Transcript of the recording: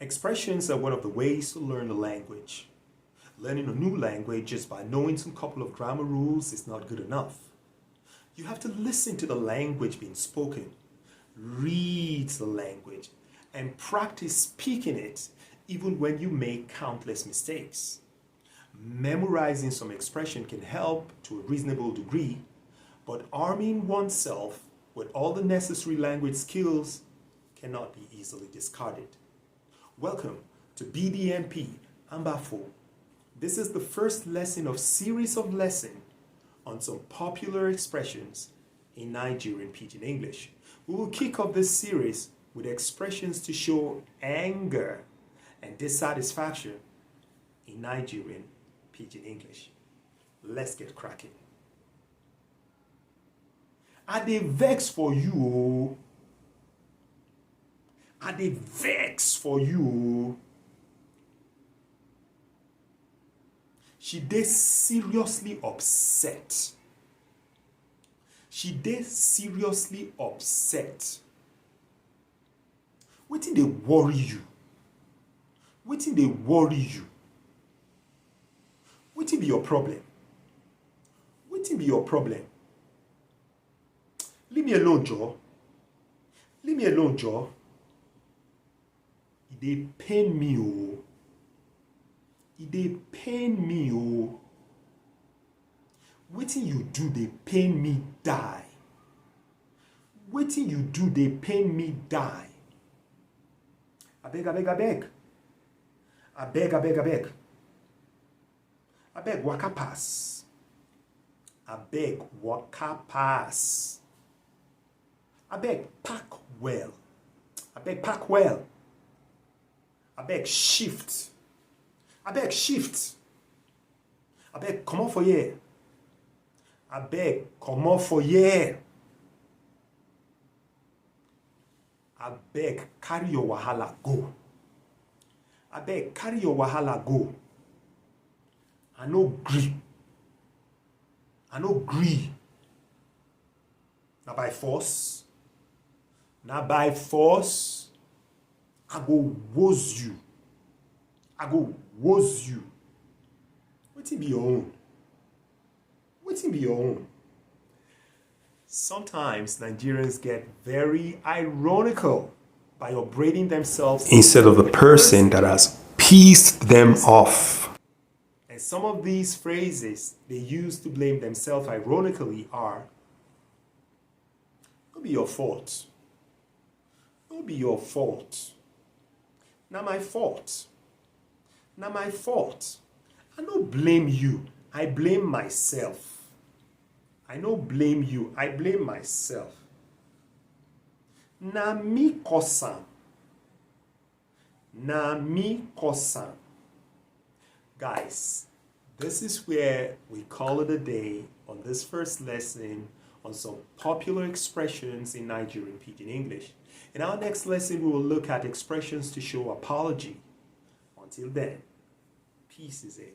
Expressions are one of the ways to learn a language. Learning a new language just by knowing some couple of grammar rules is not good enough. You have to listen to the language being spoken, read the language, and practice speaking it even when you make countless mistakes. Memorizing some expression can help to a reasonable degree, but arming oneself with all the necessary language skills cannot be easily discarded. Welcome to BDNP Ambafo. This is the first lesson of series of lessons on some popular expressions in Nigerian Pidgin English. We will kick off this series with expressions to show anger and dissatisfaction in Nigerian Pidgin English. Let's get cracking. I dey vex for you. I dey vex for you. She dey seriously upset. She dey seriously upset. Wetin dey worry you? Wetin dey worry you? Wetin be your problem? Wetin be your problem? Leave me alone, Joe. Leave me alone, Joe. E dey pain me, oh. E dey pain me, oh. Wetin you do dey pain me die. Wetin you do dey pain me die. Abeg, abeg, abeg. Abeg, abeg, abeg. Abeg, waka pass. Abeg, waka pass. Abeg, pack well. Abeg, pack well. Abeg, shift. Abeg, shift. Abeg, comot for here. Abeg, comot for here. Abeg, carry your wahala go. Abeg, carry your wahala go. I no gree. I no gree. Na by force. Na by force. I go woz you. I go woz you. Wetin be your own? Wetin be your own? Sometimes Nigerians get very ironical by upbraiding themselves instead of the person that has pissed them off. And some of these phrases they use to blame themselves ironically are, "No be your fault. No be your fault. Na my fault. Na my fault. I no blame you. I blame myself. I no blame you. I blame myself. Na me cause am. Na me cause am." Guys, this is where we call it a day on this first lesson on some popular expressions in Nigerian Pidgin English. In our next lesson, we will look at expressions to show apology. Until then, peace is in.